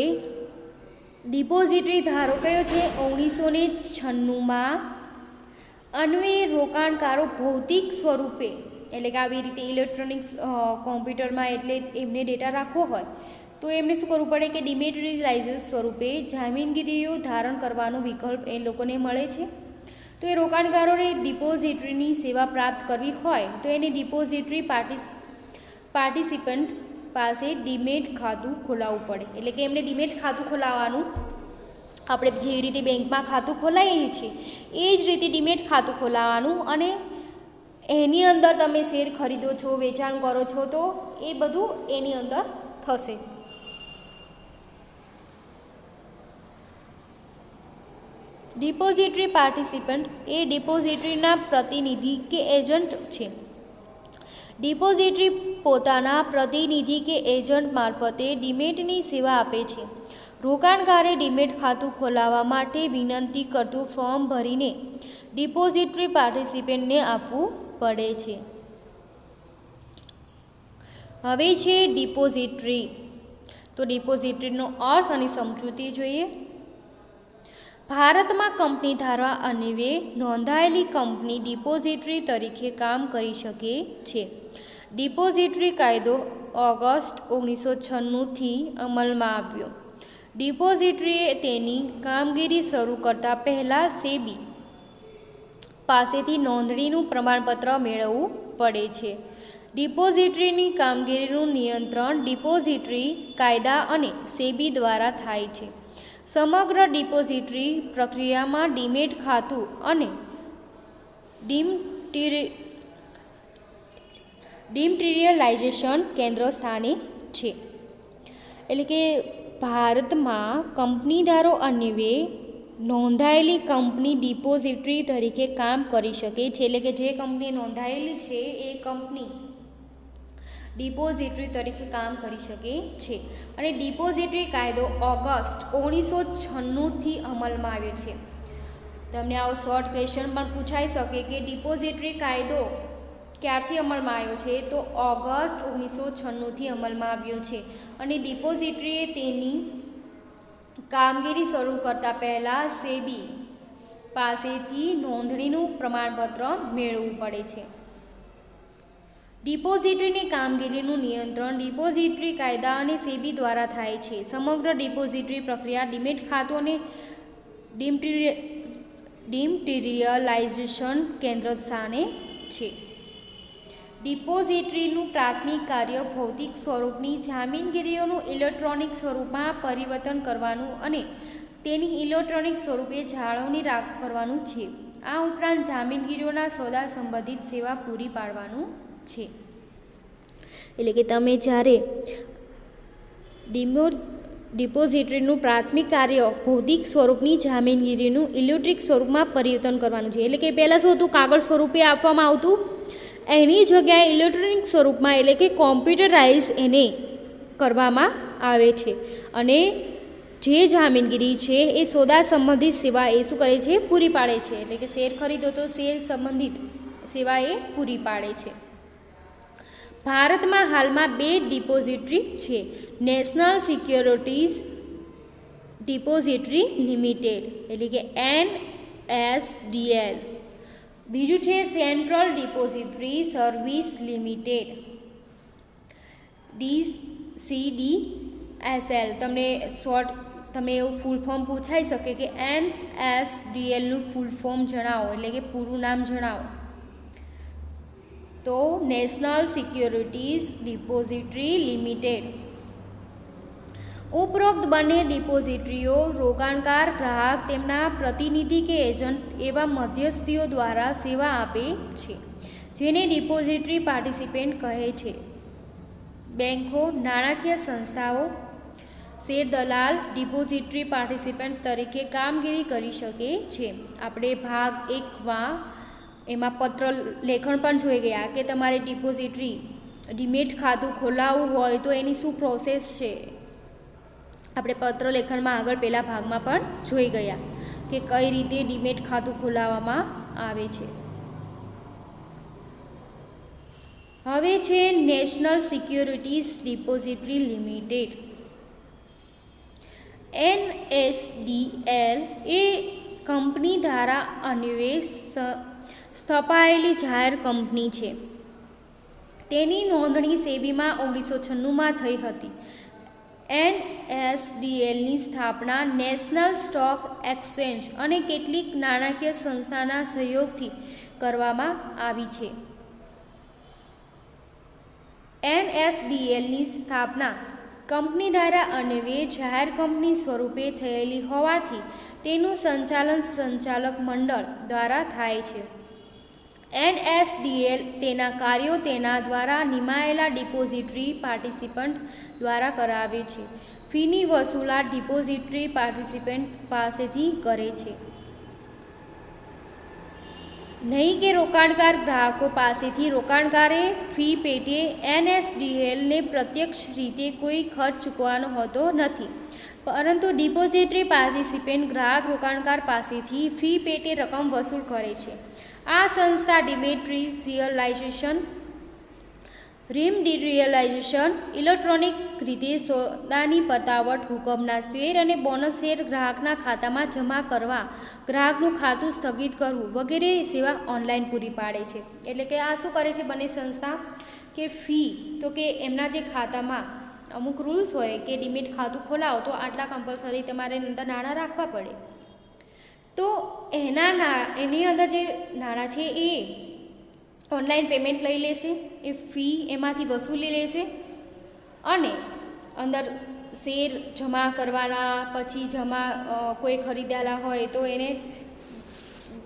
ડિપોઝિટરી ધારો કયો છે? 1996 અન્વયે રોકાણકારો ભૌતિક સ્વરૂપે, એટલે કે આવી રીતે ઇલેક્ટ્રોનિક્સ કોમ્પ્યુટરમાં એટલે એમને ડેટા રાખવો હોય તો એમને શું કરવું પડે કે ડિમેટિરિયલાઇઝેશન સ્વરૂપે જામીનગીરીઓ ધારણ કરવાનો વિકલ્પ એ લોકોને મળે છે. તો એ રોકાણકારોને ડિપોઝિટરીની સેવા પ્રાપ્ત કરવી હોય તો એને ડિપોઝિટરી પાર્ટિસિપન્ટ પાસે ડીમેટ ખાતું ખોલાવવું પડે. એટલે કે એમને ડીમેટ ખાતું ખોલાવવાનું, આપણે જેવી રીતે બેંકમાં ખાતું ખોલાવીએ છીએ એ જ રીતે ડીમેટ ખાતું ખોલાવવાનું, અને એની અંદર તમે શેર ખરીદો છો, વેચાણ કરો છો, તો એ બધું એની અંદર થશે. ડિપોઝિટરી પાર્ટિસિપન્ટ એ ડિપોઝિટરીના પ્રતિનિધિ કે એજન્ટ છે. ડિપોઝિટરી પોતાના પ્રતિનિધિ કે એજન્ટ મારફતે ડીમેટની સેવા આપે છે. રોકાણકારે ડીમેટ ખાતું ખોલાવવા માટે વિનંતી કરતું ફોર્મ ભરીને ડિપોઝિટરી પાર્ટિસિપન્ટને આપવું પડે છે. હવે છે ડિપોઝિટરી. તો ડિપોઝિટરીનો અર્થ અને સમજૂતી જોઈએ. ભારતમાં કંપની ધારવા અન્વયે નોંધાયેલી કંપની ડિપોઝિટરી તરીકે કામ કરી શકે છે. ડિપોઝિટરી કાયદો ઓગસ્ટ 1996થી અમલમાં આવ્યો. ડિપોઝિટરીએ તેની કામગીરી શરૂ કરતા પહેલાં સેબી પાસેથી નોંધણીનું પ્રમાણપત્ર મેળવવું પડે છે. ડિપોઝિટરીની કામગીરીનું નિયંત્રણ ડિપોઝિટરી કાયદા અને સેબી દ્વારા થાય છે. સમગ્ર ડિપોઝિટરી પ્રક્રિયામાં ડીમેટ ખાતું અને ડિમેટિરિયલાઇઝેશન કેન્દ્ર સ્થાને છે. એટલે કે ભારતમાં કંપનીદારો અન્વયે નોંધાયેલી કંપની ડિપોઝિટરી તરીકે કામ કરી શકે છે. એટલે કે જે કંપની નોંધાયેલી છે એ કંપની ડિપોઝિટરી તરીકે કામ કરી શકે છે. અને ડિપોઝિટરી કાયદો ઓગસ્ટ 1996થી અમલમાં આવ્યો છે. તમને આવો શોર્ટ ક્વેશ્ચન પણ પૂછાઈ શકે કે ડિપોઝિટરી કાયદો ક્યારથી અમલમાં આવ્યો છે, તો ઓગસ્ટ 1996થી અમલમાં આવ્યો છે. અને ડિપોઝિટરીએ તેની કામગીરી શરૂ કરતાં પહેલાં સેબી પાસેથી નોંધણીનું પ્રમાણપત્ર મેળવવું પડે છે. ડિપોઝિટરીની કામગીરીનું નિયંત્રણ ડિપોઝિટરી કાયદા અને સેબી દ્વારા થાય છે. સમગ્ર ડિપોઝિટરી પ્રક્રિયા ડીમેટ ખાતું અને ડિમટીરિયલાઇઝેશન કેન્દ્ર સ્થાને છે. ડિપોઝિટરીનું પ્રાથમિક કાર્ય ભૌતિક સ્વરૂપની જામીનગીરીઓનું ઇલેક્ટ્રોનિક સ્વરૂપમાં પરિવર્તન કરવાનું અને તેની ઇલેક્ટ્રોનિક સ્વરૂપે જાળવણી કરવાનું છે. આ ઉપરાંત જામીનગીરીઓના સોદા સંબંધિત સેવા પૂરી પાડવાનું છે. એટલે કે તમે જ્યારે ડિપોઝિટરીનું પ્રાથમિક કાર્ય ભૌતિક સ્વરૂપની જામીનગીરીનું ઇલેક્ટ્રિક સ્વરૂપમાં પરિવર્તન કરવાનું છે. એટલે કે પહેલાં શું હતું, કાગળ સ્વરૂપે આપવામાં આવતું, એની જગ્યાએ ઇલેક્ટ્રોનિક સ્વરૂપમાં એટલે કે કોમ્પ્યુટરાઇઝ એને કરવામાં આવે છે. અને જે જામીનગીરી છે એ સોદા સંબંધિત સેવા એ શું કરે છે, પૂરી પાડે છે. એટલે કે શેર ખરીદો તો શેર સંબંધિત સેવા એ પૂરી પાડે છે. ભારતમાં હાલમાં 2 ડિપોઝિટરી છે. નેશનલ સિક્યોરિટીઝ ડિપોઝિટરી લિમિટેડ એટલે કે NSDL, બીજું છે central depository service limited DCDSL. તમને એવું ફૂલ ફોર્મ પૂછાઈ શકે કે NSDLનું ફૂલ ફોર્મ જણાવો, એટલે કે પૂરું નામ જણાવો. તો નેશનલ સિક્યોરિટીઝ ડિપોઝિટરી લિમિટેડ. ઉપરોક્ત બંને ડિપોઝિટરીઓ રોકાણકાર, ગ્રાહક, તેમના પ્રતિનિધિ કે એજન્ટ એવા મધ્યસ્થીઓ દ્વારા સેવા આપે છે, જેને ડિપોઝિટરી પાર્ટિસિપેન્ટ કહે છે. બેન્કો, નાણાકીય સંસ્થાઓ, શેર દલાલ ડિપોઝિટરી પાર્ટિસિપેન્ટ તરીકે કામગીરી કરી શકે છે. આપણે ભાગ 1માં એમાં પત્ર લેખન પણ જોઈ ગયા કે તમારે ડીમેટ ખાતું ખોલાવવું હોય તો એની શું પ્રોસેસ છે. આપણે પત્ર લેખનમાં આગળ પહેલા ભાગમાં પણ જોઈ ગયા કે કઈ રીતે ડીમેટ ખાતું ખોલાવવામાં આવે છે. હવે છે national securities depository limited. NSDL એ કંપની દ્વારા અન્વયે સ્થપાયેલી જાહેર કંપની છે. તેની નોંધણી સેબીમાં 1996માં થઈ હતી. NSDLની સ્થાપના નેશનલ સ્ટોક એક્સચેન્જ અને કેટલીક નાણાકીય સંસ્થાના સહયોગથી કરવામાં આવી છે. NSDLની સ્થાપના કંપની દ્વારા અન્વયે જાહેર કંપની સ્વરૂપે થયેલી હોવાથી તેનું સંચાલન સંચાલક મંડળ દ્વારા થાય છે. NSDL તેના કાર્યો તેના દ્વારા નિમાયેલા ડિપોઝિટરી પાર્ટિસિપન્ટ દ્વારા કરાવે છે. ફીની વસૂલાત ડિપોઝિટરી પાર્ટિસિપન્ટ પાસેથી કરે છે, નહીં કે રોકાણકાર ગ્રાહકો પાસેથી. રોકાણકારે ફી પેટે NSDLને પ્રત્યક્ષ રીતે કોઈ ખર્ચ ચૂકવવાનો હોતો નથી, પરંતુ ડિપોઝિટરી પાર્ટિસિપન્ટ ગ્રાહક રોકાણકાર પાસેથી ફી પેટે રકમ વસૂલ કરે છે. આ સંસ્થા ડિમેટ્રિયલાઇઝેશન, ઇલેક્ટ્રોનિક રીતે સોદાની પતાવટ, હુકમના શેર અને બોનસ શેર ગ્રાહકના ખાતામાં જમા કરવા, ગ્રાહકનું ખાતું સ્થગિત કરવું વગેરે સેવા ઓનલાઈન પૂરી પાડે છે. એટલે કે આ શું કરે છે બંને સંસ્થા કે ફી તો કે એમના જે ખાતામાં અમુક રૂલ્સ હોય કે ડીમેટ ખાતું ખોલાવો તો આટલા કમ્પલસરી તમારે અંદર નાણાં રાખવા પડે, તો એની અંદર જે નાણાં છે એ ઓનલાઈન પેમેન્ટ લઈ લેશે, એ ફી એમાંથી વસૂલી લેશે અને અંદર શેર જમા કરવાના, પછી કોઈ ખરીદેલા હોય તો એને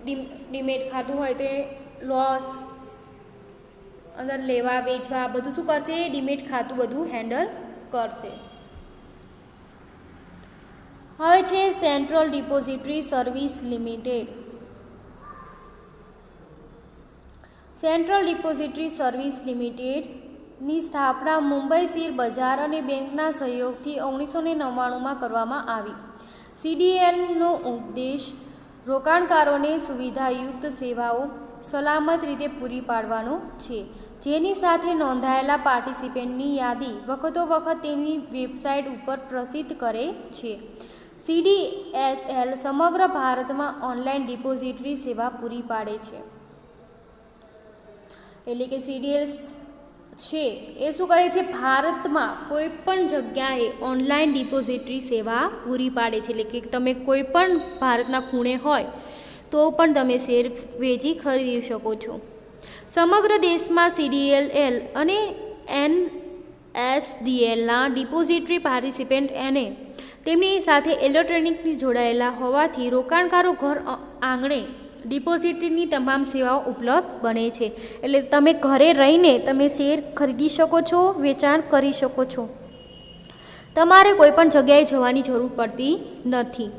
ડીમેટ ખાતું હોય તો એ લોસ અંદર લેવા વેચવા બધું શું કરશે, ડીમેટ ખાતું બધું હેન્ડલ કરશે. હવે છે central depository service limited. Central depository service લિમિટેડની સ્થાપના મુંબઈ શેર બજાર અને બેંકના સહયોગથી 1999માં કરવામાં આવી. CDLનો ઉદ્દેશ રોકાણકારોને સુવિધાયુક્ત સેવાઓ સલામત રીતે પૂરી પાડવાનો છે, જેની સાથે નોંધાયેલા પાર્ટિસિપન્ટની યાદી વખતોવખત તેની વેબસાઇટ ઉપર પ્રસિદ્ધ કરે છે. CDSL સમગ્ર ભારતમાં ઓનલાઈન ડિપોઝિટરી સેવા પૂરી પાડે છે. એટલે કે CDS છે એ શું કરે છે? ભારતમાં કોઈ પણ જગ્યાએ ઓનલાઈન ડિપોઝિટરી સેવા પૂરી પાડે છે. એટલે કે તમે કોઈ પણ ભારતના ખૂણે હોય તો પણ તમે શેર વેચી ખરીદી શકો છો. સમગ્ર દેશમાં CDSL અને NSDLના ડિપોઝિટરી પાર્ટિસિપન્ટ અને તેમની સાથે ઇલેક્ટ્રોનિકની જોડાયેલા હોવાથી રોકાણકારો ઘર આંગણે ડિપોઝિટરીની તમામ સેવાઓ ઉપલબ્ધ બને છે. એટલે તમે ઘરે રહીને તમે શેર ખરીદી શકો છો, વેચાણ કરી શકો છો. તમારે કોઈ પણ જગ્યાએ જવાની જરૂર પડતી નથી.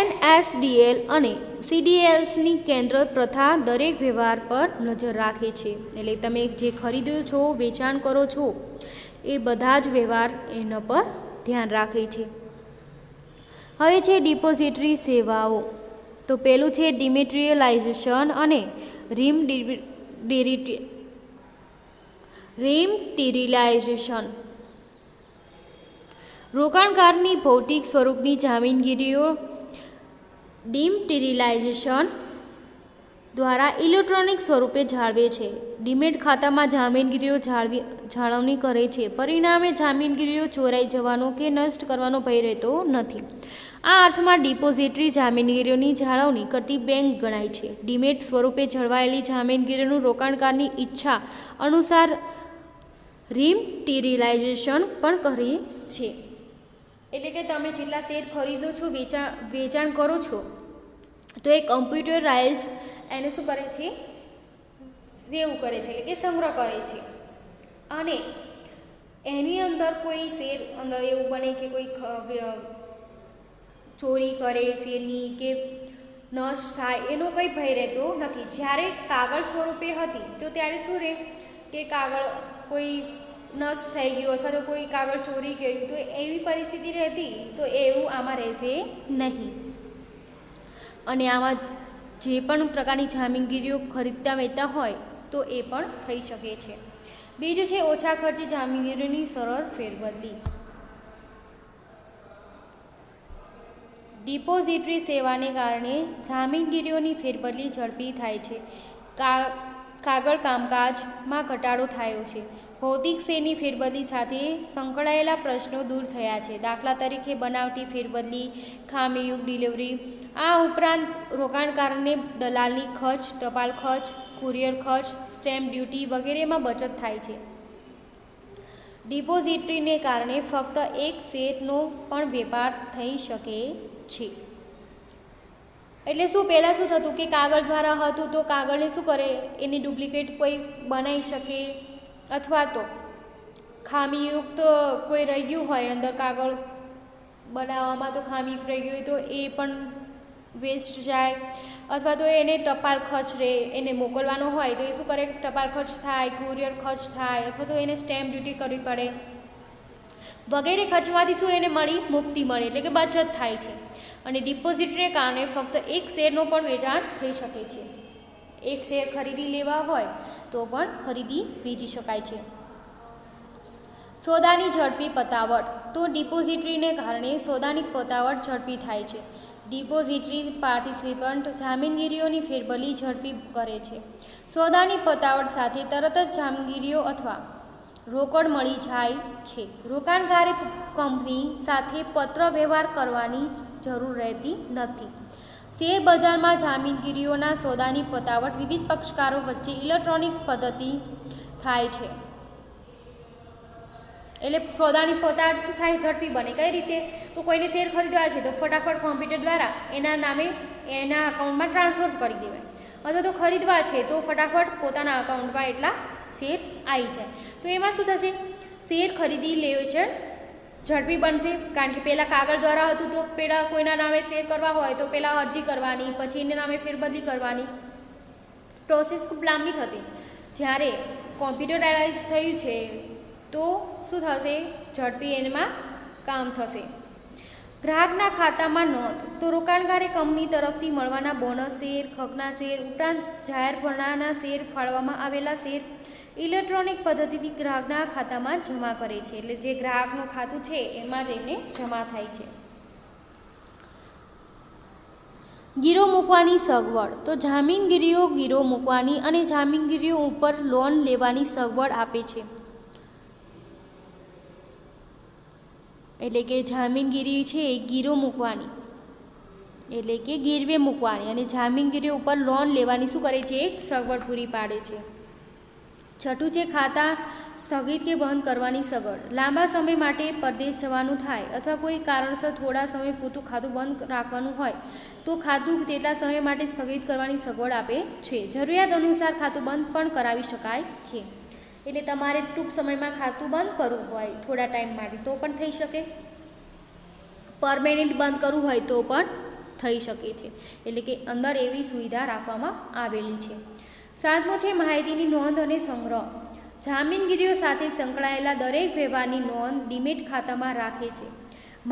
NSDL અને CDSની કેન્દ્ર પ્રથા દરેક વ્યવહાર પર નજર રાખે છે. એટલે તમે જે ખરીદો છો, વેચાણ કરો છો, એ બધા જ વ્યવહાર એના પર ધ્યાન રાખે છે. હવે છે ડિપોઝિટરી સેવાઓ. તો પહેલું છે ડિમેટ્રિયલાઇઝેશન અને રિમટીરિયલાઇઝેશન. રોકાણકારની ભૌતિક સ્વરૂપની જામીનગીરીઓ ડિમેટ્રિયલાઇઝેશન દ્વારા ઇલેક્ટ્રોનિક સ્વરૂપે જાળવે છે. ડીમેટ ખાતામાં જામીનગીરીઓ જાળવણી કરે છે. પરિણામે જામીનગીરીઓ ચોરાઈ જવાનો કે નષ્ટ કરવાનો ભય રહેતો નથી. આ અર્થમાં ડિપોઝિટરી જામીનગીરીઓની જાળવણી કરતી બેંક ગણાય છે. ડીમેટ સ્વરૂપે જળવાયેલી જામીનગીરીઓનું રોકાણકારની ઈચ્છા અનુસાર રિમટીરિયલાઇઝેશન પણ કરે છે. એટલે કે તમે જેટલા શેર ખરીદો છો, વેચાણ કરો છો, તો એ કમ્પ્યુટરાઇઝ એને શું કરે છે? સેવ કરે છે, એટલે કે સંગ્રહ કરે છે. અને એની અંદર કોઈ શેર અંદર એવું બને કે કોઈ ચોરી કરે શેરની કે નષ્ટ થાય એનો કંઈ ભય રહેતો નથી. જ્યારે કાગળ સ્વરૂપે હતી તો ત્યારે શું રહે કે કાગળ કોઈ નષ્ટ થઈ ગયું અથવા તો કોઈ કાગળ ચોરી ગયું તો એવી પરિસ્થિતિ રહેતી, તો એવું આમાં રહેશે નહીં. અને આમાં જે પણ પ્રકારની જામીનગીરીઓ ખરીદતા વેચતા હોય તો એ પણ થઈ શકે છે. બીજું છે ઓછા ખર્ચે જામીનગીરીઓની સરળ ફેરબદલી. ડિપોઝિટરી સેવાને કારણે જામીનગીરીઓની ફેરબદલી ઝડપી થાય છે. કાગળ કામકાજમાં ઘટાડો થયો છે. ભૌતિક શેરની ફેરબદલી સાથે સંકળાયેલા પ્રશ્નો દૂર થયા છે. દાખલા તરીકે બનાવટી ફેરબદલી, ખામીયુક્ત ડિલિવરી. આ ઉપરાંત રોકાણકારોને દલાલી ખર્ચ, ટપાલ ખર્ચ, કુરિયર ખર્ચ, સ્ટેમ્પ ડ્યુટી વગેરેમાં બચત થાય છે. ડિપોઝિટરીને કારણે ફક્ત એક શેરનો પણ વેપાર થઈ શકે છે. એટલે શું પહેલાં શું થતું કે કાગળ દ્વારા હતું તો કાગળને શું કરે, એની ડુપ્લિકેટ કોઈ બનાવી શકે, અથવા તો ખામીયુક્ત કોઈ રહી ગયું હોય અંદર કાગળ બનાવવામાં, તો ખામીયુક્ત રહી ગયું હોય તો એ પણ વેસ્ટ જાય. અથવા તો એને ટપાલ ખર્ચ રહે, એને મોકલવાનો હોય તો એ શું કરે, ટપાલ ખર્ચ થાય, કુરિયર ખર્ચ થાય, અથવા તો એને સ્ટેમ્પ ડ્યુટી કરવી પડે. વગેરે ખર્ચમાંથી શું એને મુક્તિ મળે, એટલે કે બચત થાય છે. અને ડિપોઝિટને કારણે ફક્ત એક શેરનો પણ વેચાણ થઈ શકે છે. એક શેર ખરીદી લેવા હોય તો પણ ખરીદી વેચી શકાય છે. સોદાની ઝડપી પતાવટ. તો ડિપોઝિટરીને કારણે સોદાની પતાવટ ઝડપી થાય છે. ડિપોઝિટરી પાર્ટિસિપન્ટ જામીનગીરીઓની ફેરબદલી ઝડપી કરે છે. સોદાની પતાવટ સાથે તરત જ જામીનગીરીઓ અથવા રોકડ મળી જાય છે. રોકાણકારે કંપની સાથે પત્ર વ્યવહાર કરવાની જરૂર રહેતી નથી. શેર બજારમાં જામીનગીરીઓના સોદાની પતાવટ વિવિધ પક્ષકારો વચ્ચે ઇલેક્ટ્રોનિક પદ્ધતિ થાય છે. એટલે સોદાની પતાવટ શું થાય, ઝડપી બને. કઈ રીતે? તો કોઈને શેર ખરીદવા છે તો ફટાફટ કોમ્પ્યુટર દ્વારા એના નામે એના અકાઉન્ટમાં ટ્રાન્સફર કરી દેવાય. અથવા તો ખરીદવા છે તો ફટાફટ પોતાના અકાઉન્ટમાં એટલા શેર આવી જાય. તો એમાં શું થશે, શેર ખરીદી લે છે ઝડપી બનશે, કારણ કે પહેલાં કાગળ દ્વારા હતું તો પહેલાં કોઈના નામે શેર કરવા હોય તો પહેલાં અરજી કરવાની, પછી એના નામે ફેરબદલી કરવાની, પ્રોસેસ ખૂબ લાંબી થતી. જ્યારે કોમ્પ્યુટરાઇઝ થયું છે તો શું થશે, ઝડપી એમાં કામ થશે. ગ્રાહકના ખાતામાં નોંધ. તો રોકાણકારે કંપની તરફથી મળવાના બોનસ શેર, ખકના શેર ઉપરાંત જાહેર ભરણાના શેર, ફાળવવામાં આવેલા શેર ઇલેક્ટ્રોનિક પદ્ધતિથી ગ્રાહકના ખાતામાં જમા કરે છે. એટલે જે ગ્રાહકનું ખાતું છે એમાં જ એમને જમા થાય છે. ગીરો મૂકવાની સગવડ. તો જામીનગીરીઓ ગીરો મૂકવાની અને જામીનગીરીઓ ઉપર લોન લેવાની સગવડ આપે છે. એટલે કે જામીનગીરી છે એ ગીરો મૂકવાની એટલે કે ગીરવે મૂકવાની અને જામીનગીરી ઉપર લોન લેવાની શું કરે છે, એક સગવડ પૂરી પાડે છે. છઠ્ઠું છે ખાતા સ્થગિત કે બંધ કરવાની સગવડ. લાંબા સમય માટે પરદેશ જવાનું થાય અથવા કોઈ કારણસર થોડા સમય પૂરતું ખાતું બંધ રાખવાનું હોય તો ખાતું તેટલા સમય માટે સ્થગિત કરવાની સગવડ આપે છે. જરૂરિયાત અનુસાર ખાતું બંધ પણ કરાવી શકાય છે. એટલે તમારે ટૂંક સમયમાં ખાતું બંધ કરવું હોય થોડા ટાઈમ માટે તો પણ થઈ શકે, પરમેનન્ટ બંધ કરવું હોય તો પણ થઈ શકે છે. એટલે કે અંદર એવી સુવિધા રાખવામાં આવેલી છે. સાતમું છે માહિતીની નોંધ અને સંગ્રહ. જામીનગીરીઓ સાથે સંકળાયેલા દરેક વ્યવહારની નોંધ ડીમેટ ખાતામાં રાખે છે.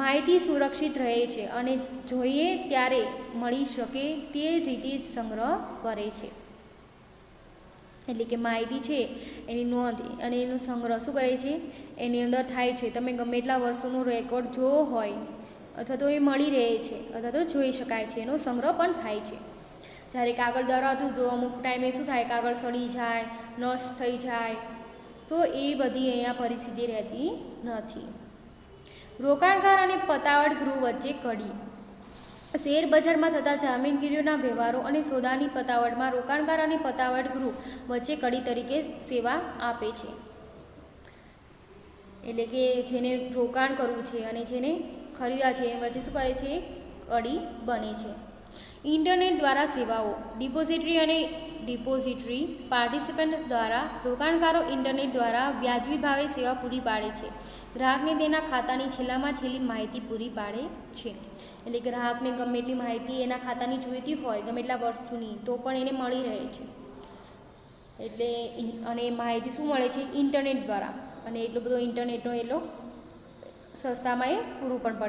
માહિતી સુરક્ષિત રહે છે અને જોઈએ ત્યારે મળી શકે તે રીતે જ સંગ્રહ કરે છે. એટલે કે માહિતી છે એની નોંધ અને એનો સંગ્રહ શું કરે છે, એની અંદર થાય છે. તમે ગમે એટલા વર્ષોનો રેકોર્ડ જોવો હોય અથવા તો એ મળી રહે છે અથવા તો જોઈ શકાય છે, એનો સંગ્રહ પણ થાય છે. જ્યારે કાગળ દ્વારા હતું તો અમુક ટાઈમે શું થાય, કાગળ સડી જાય, નષ્ટ થઈ જાય, તો એ બધી અહીંયા પરિસ્થિતિ રહેતી નથી. રોકાણકાર અને પતાવટ ગૃહ વચ્ચે કડી. શેર બજારમાં થતા જામીનગીરીઓના વ્યવહારો અને સોદાની પતાવટમાં રોકાણકાર અને પતાવટ ગૃહ વચ્ચે કડી તરીકે સેવા આપે છે. એટલે કે જેને રોકાણ કરવું છે અને જેને ખરીદવા છે એ વચ્ચે શું કરે છે, કડી બને છે. ઇન્ટરનેટ દ્વારા સેવાઓ. ડિપોઝિટરી અને ડિપોઝિટરી પાર્ટિસિપન્ટ દ્વારા રોકાણકારો ઇન્ટરનેટ દ્વારા વ્યાજબી ભાવે સેવા પૂરી પાડે છે. ગ્રાહકને તેના ખાતાની છેલ્લામાં છેલ્લી માહિતી પૂરી પાડે છે. એટલે ગ્રાહકને ગમે એટલી માહિતી એના ખાતાની જોઈતી હોય, ગમે એટલા વર્ષ જૂની, તો પણ એને મળી રહે છે. એટલે અને માહિતી શું મળે છે, ઇન્ટરનેટ દ્વારા. અને એટલો બધો ઇન્ટરનેટનો એટલો સસ્તામાં એ પૂરું પણ પડે.